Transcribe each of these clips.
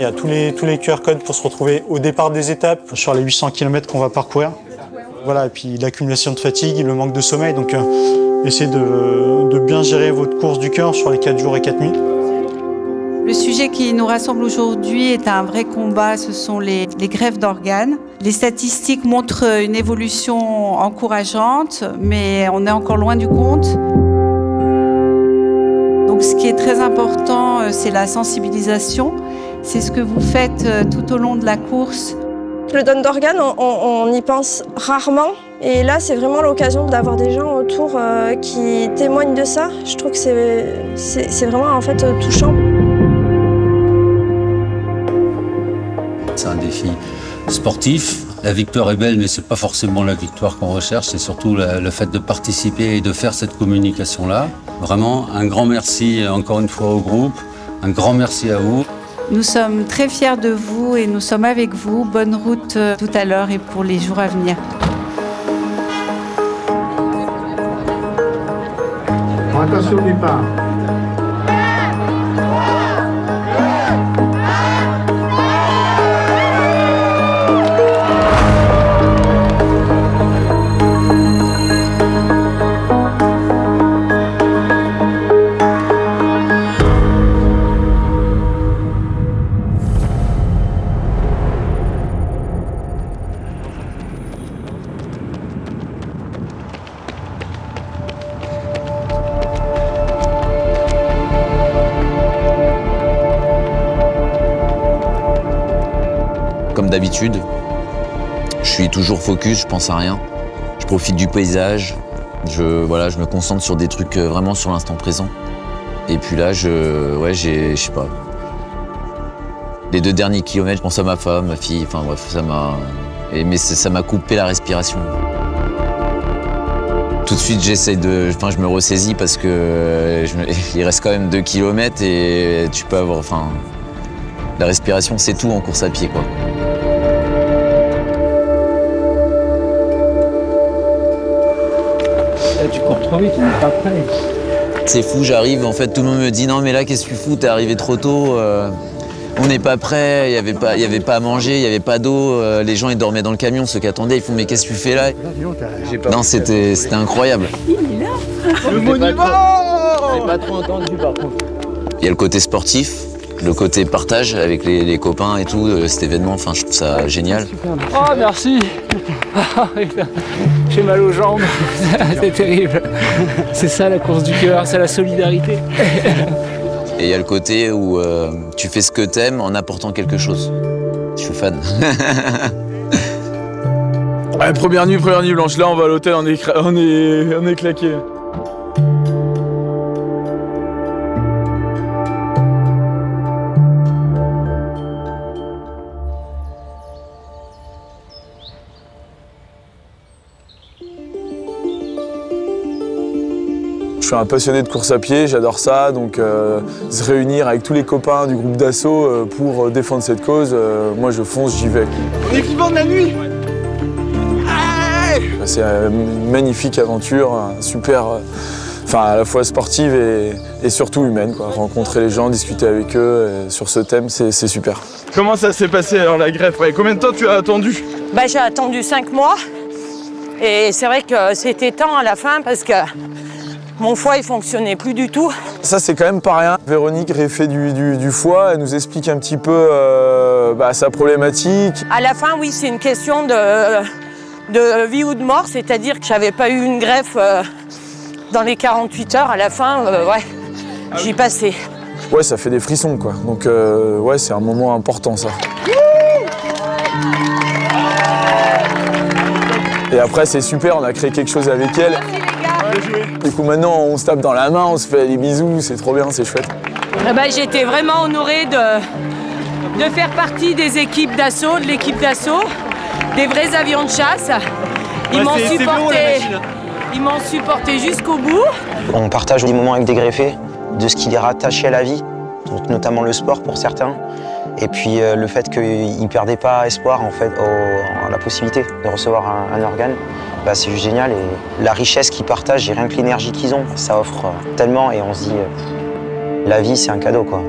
y a tous les QR codes pour se retrouver au départ des étapes, sur les 800 km qu'on va parcourir. Voilà, et puis l'accumulation de fatigue, le manque de sommeil. Donc essayez de bien gérer votre course du cœur sur les 4 jours et 4 nuits. Le sujet qui nous rassemble aujourd'hui est un vrai combat, ce sont les greffes d'organes. Les statistiques montrent une évolution encourageante, mais on est encore loin du compte. Donc ce qui est très important, c'est la sensibilisation. C'est ce que vous faites tout au long de la course. Le don d'organes, on y pense rarement. Et là, c'est vraiment l'occasion d'avoir des gens autour qui témoignent de ça. Je trouve que c'est vraiment en fait touchant. C'est un défi sportif. La victoire est belle, mais ce n'est pas forcément la victoire qu'on recherche. C'est surtout le fait de participer et de faire cette communication-là. Vraiment, un grand merci encore une fois au groupe. Un grand merci à vous. Nous sommes très fiers de vous et nous sommes avec vous. Bonne route tout à l'heure et pour les jours à venir. Attention au départ. Comme d'habitude, je suis toujours focus, je pense à rien. Je profite du paysage, je me concentre sur des trucs vraiment sur l'instant présent. Et puis là, je sais pas. Les 2 derniers kilomètres, je pense à ma femme, ma fille, enfin bref, ça m'a coupé la respiration. Tout de suite, je me ressaisis parce que il reste quand même 2 kilomètres et tu peux avoir, la respiration, c'est tout en course à pied, quoi. Là, tu cours trop vite, on n'est pas prêt. C'est fou, j'arrive, en fait, tout le monde me dit « Non, mais là, qu'est-ce que tu fous? T'es arrivé trop tôt, on n'est pas prêt, il n'y avait pas à manger, il n'y avait pas d'eau, les gens, ils dormaient dans le camion, ceux qui attendaient, ils font « Mais qu'est-ce que tu fais là ?» Non, c'était incroyable. Il est là. Le monument! J'ai pas trop entendu, par contre. Il y a le côté sportif, le côté partage avec les copains et tout, cet événement, je trouve ça génial. Oh, merci! J'ai mal aux jambes, c'est terrible. C'est ça la course du cœur, c'est la solidarité. Et il y a le côté où tu fais ce que t'aimes en apportant quelque chose. Je suis fan. Ouais, première nuit blanche. Là, on va à l'hôtel, on est claqué. Je suis un passionné de course à pied, j'adore ça, donc se réunir avec tous les copains du groupe d'assaut pour défendre cette cause, moi je fonce, j'y vais. L'équipement de la nuit! C'est une magnifique aventure, super, à la fois sportive et surtout humaine, quoi. Rencontrer les gens, discuter avec eux sur ce thème, c'est super. Comment ça s'est passé alors la greffe? Combien de temps tu as attendu? J'ai attendu 5 mois et c'est vrai que c'était temps à la fin parce que mon foie, il fonctionnait plus du tout. Ça, c'est quand même pas rien. Véronique, greffée du foie, elle nous explique un petit peu sa problématique. À la fin, oui, c'est une question de vie ou de mort, c'est-à-dire que j'avais pas eu une greffe dans les 48 heures. À la fin, j'y passais. Ouais, ça fait des frissons, quoi. Donc, ouais, c'est un moment important, ça. Et après, c'est super, on a créé quelque chose avec elle. Du coup, maintenant, on se tape dans la main, on se fait des bisous, c'est trop bien, c'est chouette. J'étais vraiment honorée de faire partie des équipes d'assaut, de l'équipe d'assaut, des vrais avions de chasse. Ils m'ont supporté jusqu'au bout. On partage des moments avec des greffés, de ce qui les rattachait à la vie, donc notamment le sport pour certains. Et puis le fait qu'ils ne perdaient pas espoir en fait, à la possibilité de recevoir un organe, c'est juste génial. Et la richesse qu'ils partagent et rien que l'énergie qu'ils ont, ça offre tellement et on se dit la vie c'est un cadeau, quoi.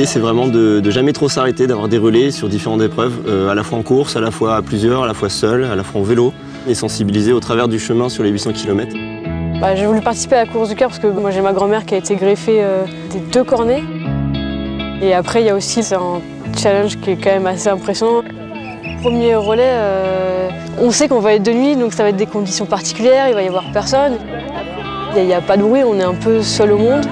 c'est vraiment de jamais trop s'arrêter, d'avoir des relais sur différentes épreuves, à la fois en course, à la fois à plusieurs, à la fois seul, à la fois en vélo, et sensibiliser au travers du chemin sur les 800 km. J'ai voulu participer à la course du cœur parce que moi j'ai ma grand-mère qui a été greffée des 2 cornets. Et après il y a aussi un challenge qui est quand même assez impressionnant. Premier relais, on sait qu'on va être de nuit, donc ça va être des conditions particulières, il va y avoir personne. Il n'y a pas de bruit, on est un peu seul au monde.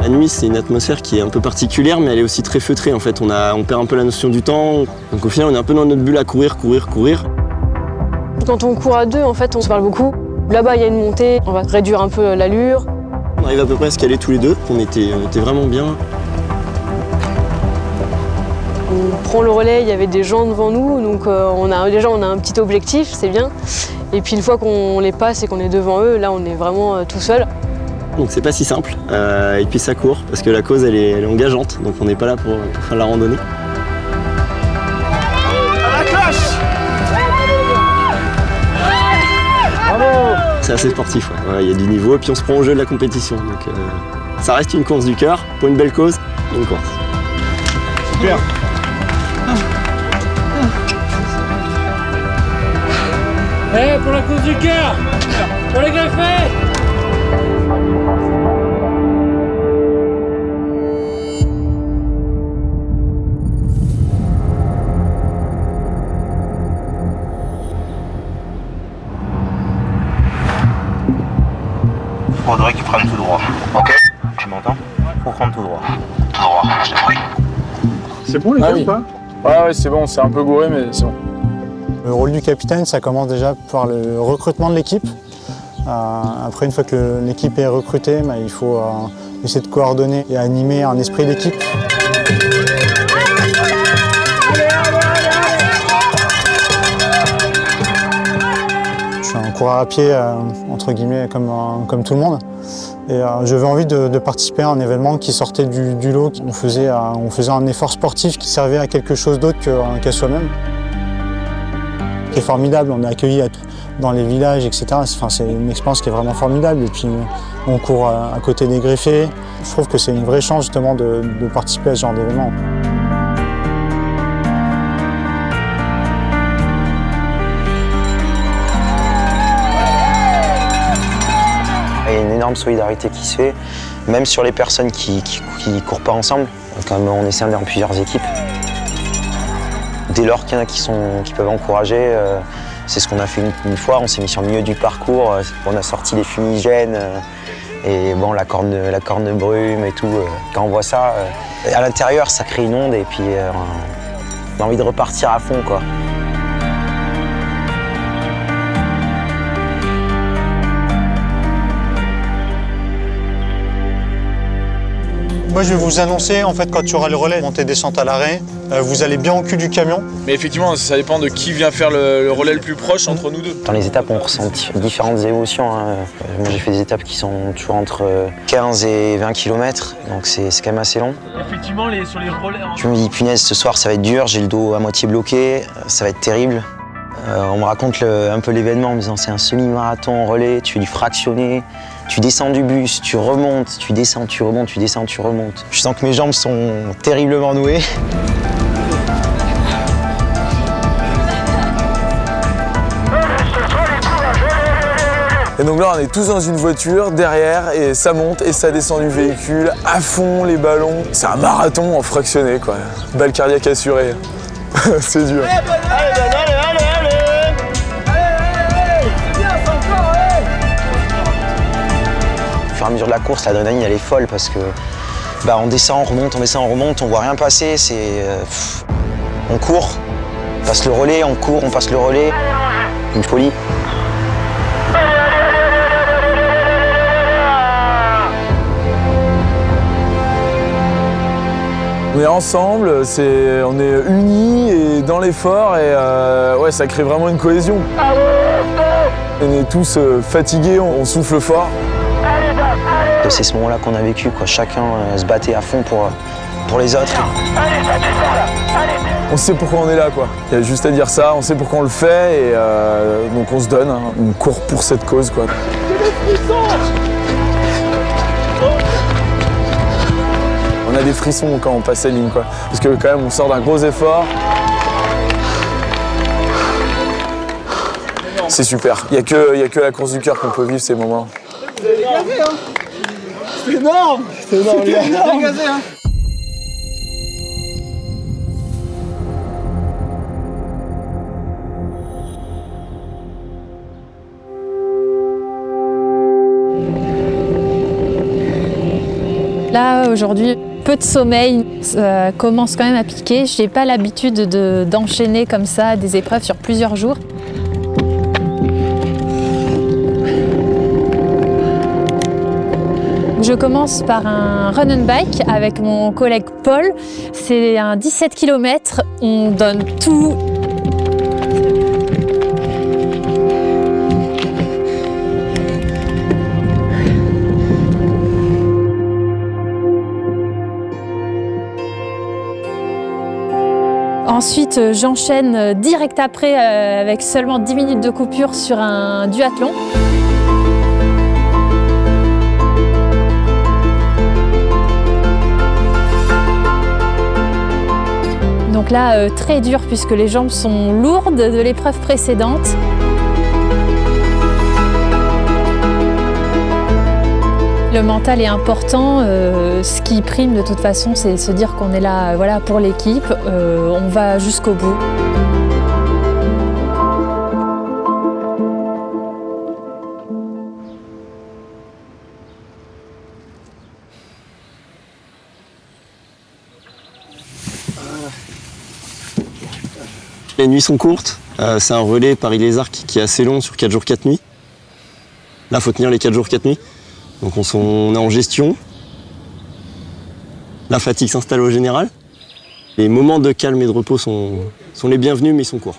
La nuit, c'est une atmosphère qui est un peu particulière, mais elle est aussi très feutrée. En fait, on perd un peu la notion du temps. Donc au final, on est un peu dans notre bulle à courir. Quand on court à 2, en fait, on se parle beaucoup. Là-bas, il y a une montée, on va réduire un peu l'allure. On arrive à peu près à se caler tous les deux. On était vraiment bien. On prend le relais, il y avait des gens devant nous, donc déjà on a un petit objectif, c'est bien. Et puis une fois qu'on les passe et qu'on est devant eux, là on est vraiment tout seul. Donc c'est pas si simple, et puis ça court, parce que la cause elle est engageante, donc on n'est pas là pour faire la randonnée. À la cloche! C'est assez sportif, ouais. Il y a du niveau, et puis on se prend au jeu de la compétition. Donc ça reste une course du cœur, pour une belle cause, une course. Super! Allez, pour la course du cœur, pour les greffés. Faudrait qu'il prenne tout droit. Ok, tu m'entends? Faut prendre tout droit. Tout droit, je te prie. C'est bon les gars ou pas? Ouais, c'est bon, c'est un peu gouré, mais c'est bon. Le rôle du capitaine, ça commence déjà par le recrutement de l'équipe. Après, une fois que l'équipe est recrutée, il faut essayer de coordonner et animer un esprit d'équipe. Je suis un coureur à pied, entre guillemets, comme tout le monde. Et j'avais envie de participer à un événement qui sortait du lot. On faisait un effort sportif qui servait à quelque chose d'autre qu'à soi-même. C'est formidable, on est accueillis dans les villages, etc. C'est une expérience qui est vraiment formidable. Et puis on court à côté des greffés. Je trouve que c'est une vraie chance justement de participer à ce genre d'événement. Il y a une énorme solidarité qui se fait, même sur les personnes qui courent pas ensemble. Comme on est scindé en plusieurs équipes. Dès lors qu'il y en a qui peuvent encourager, c'est ce qu'on a fait une fois. On s'est mis sur le milieu du parcours, on a sorti les fumigènes et bon, la corne brume et tout. Quand on voit ça, à l'intérieur, ça crée une onde et puis on a envie de repartir à fond, quoi. Moi, je vais vous annoncer, en fait, quand il y aura le relais montée-descente à l'arrêt, vous allez bien au cul du camion. Mais effectivement, ça dépend de qui vient faire le relais le plus proche entre nous deux. Dans les étapes, on ressent différentes émotions. Moi, j'ai fait des étapes qui sont toujours entre 15 et 20 km, donc c'est quand même assez long. Effectivement, sur les relais... Je me dis, punaise, ce soir, ça va être dur, j'ai le dos à moitié bloqué, ça va être terrible. On me raconte un peu l'événement en me disant c'est un semi-marathon en relais, tu fais du fractionné, tu descends du bus, tu remontes, tu descends, tu remontes, tu descends, tu remontes. Je sens que mes jambes sont terriblement nouées. Et donc là, on est tous dans une voiture, derrière, et ça monte et ça descend du véhicule, à fond, les ballons. C'est un marathon en fractionné, quoi. Balle cardiaque assurée. C'est dur. Au fur et à mesure de la course, l'adrénaline, elle est folle parce que on descend, on remonte, on voit rien passer. On court, on passe le relais, on court, on passe le relais. Une folie. On est ensemble, on est unis et dans l'effort et ouais, ça crée vraiment une cohésion. On est tous fatigués, on souffle fort. C'est ce moment-là qu'on a vécu, quoi. Chacun se battait à fond pour les autres. On sait pourquoi on est là, quoi. Il y a juste à dire ça, on sait pourquoi on le fait et donc on se donne, hein. On court pour cette cause, quoi. On a des frissons quand on passe la ligne, quoi. Parce que quand même, on sort d'un gros effort. C'est super. Il n'y a que la course du cœur qu'on peut vivre ces moments. Vous avez gazé, hein? C'est énorme! C'est énorme, les gars. Vous avez gazé, hein? Là, aujourd'hui, peu de sommeil, ça commence quand même à piquer. Je n'ai pas l'habitude d'enchaîner comme ça des épreuves sur plusieurs jours. Je commence par un run and bike avec mon collègue Paul. C'est un 17 km, on donne tout. Ensuite, j'enchaîne direct après avec seulement 10 minutes de coupure sur un duathlon. Donc là, très dur puisque les jambes sont lourdes de l'épreuve précédente. Le mental est important, ce qui prime de toute façon, c'est se dire qu'on est là voilà, pour l'équipe, on va jusqu'au bout. Les nuits sont courtes, c'est un relais Paris-Les-Arcs qui est assez long sur 4 jours 4 nuits. Là, il faut tenir les 4 jours 4 nuits. Donc on est en gestion. La fatigue s'installe au général. Les moments de calme et de repos sont les bienvenus, mais ils sont courts.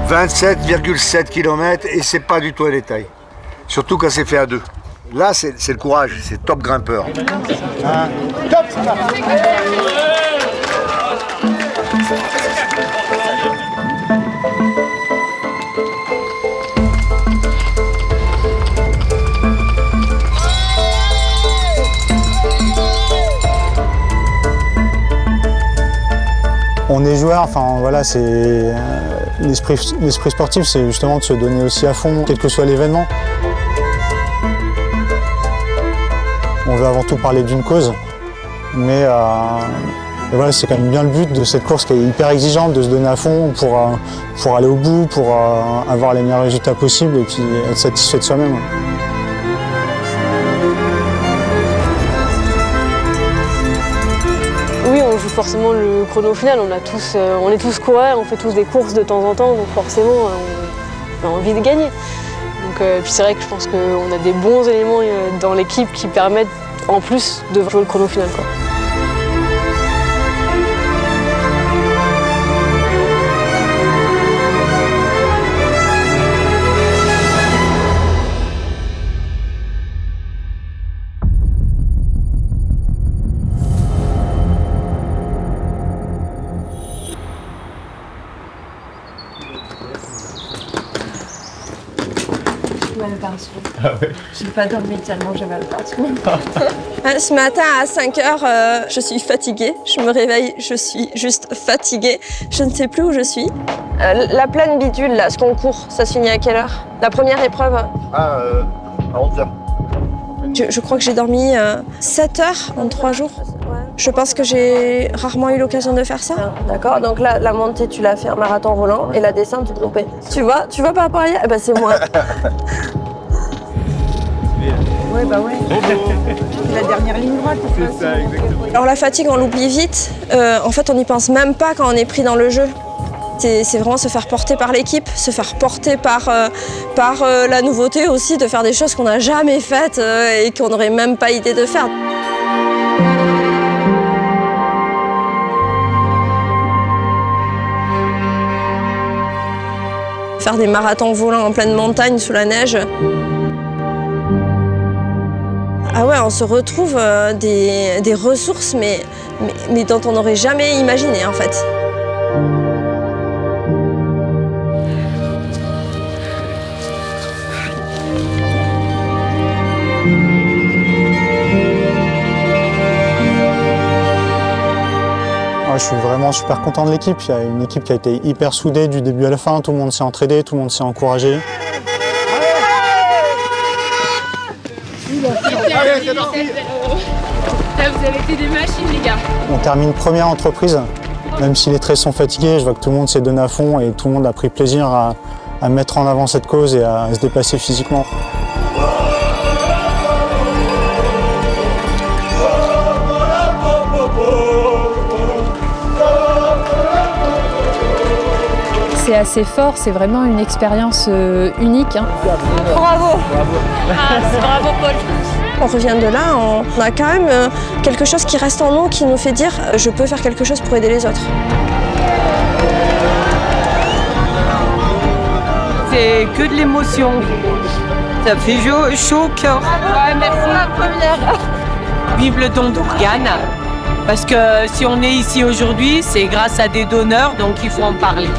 « 27,7 km et c'est pas du tout un détail. Surtout quand c'est fait à deux. Là, c'est le courage, c'est top grimpeur. Hein? Top, ça va. On est joueur, enfin voilà, c'est l'esprit sportif, c'est justement de se donner aussi à fond, quel que soit l'événement. On veut avant tout parler d'une cause, mais voilà, c'est quand même bien le but de cette course qui est hyper exigeante, de se donner à fond pour aller au bout, pour avoir les meilleurs résultats possibles et puis être satisfait de soi-même. Oui, on joue forcément le chrono final, on est tous coureurs, on fait tous des courses de temps en temps, donc forcément on a envie de gagner. Puis c'est vrai que je pense qu'on a des bons éléments dans l'équipe qui permettent en plus de jouer le chrono final, quoi. Le pinceau. Ah ouais. Je n'ai pas dormi tellement j'avais le pinceau. Ce matin à 5 h, je suis fatiguée. Je me réveille, je suis juste fatiguée. Je ne sais plus où je suis. La plaine bidule, là, ce concours, ça se finit à quelle heure? La première épreuve? À 11 h. Je crois que j'ai dormi 7 heures en 3 jours. Je pense que j'ai rarement eu l'occasion de faire ça. D'accord, donc là, la montée, tu l'as fait en marathon roulant et la descente, groupée. Tu vois par rapport à hier? Eh ben, c'est moi. Ouais, bah ouais. La dernière ligne droite. C'est ça, exactement. Alors la fatigue, on l'oublie vite. En fait, on n'y pense même pas quand on est pris dans le jeu. C'est vraiment se faire porter par l'équipe, se faire porter par la nouveauté aussi, de faire des choses qu'on n'a jamais faites et qu'on n'aurait même pas idée de faire. faire des marathons volants en pleine montagne sous la neige. Ah ouais, on se retrouve des ressources mais dont on n'aurait jamais imaginé en fait. Je suis vraiment super content de l'équipe. Il y a une équipe qui a été hyper soudée du début à la fin. Tout le monde s'est entraidé, tout le monde s'est encouragé. Vous avez été des machines, les gars. On termine première entreprise. Même si les traits sont fatigués, je vois que tout le monde s'est donné à fond et tout le monde a pris plaisir à mettre en avant cette cause et à se dépasser physiquement. C'est assez fort, c'est vraiment une expérience unique. Hein. Bravo. Bravo Paul. On revient de là, on a quand même quelque chose qui reste en nous, qui nous fait dire je peux faire quelque chose pour aider les autres. C'est que de l'émotion. Ça fait chaud au cœur. Ouais, merci la première. Vive le don d'organes. Parce que si on est ici aujourd'hui, c'est grâce à des donneurs, donc il faut en parler.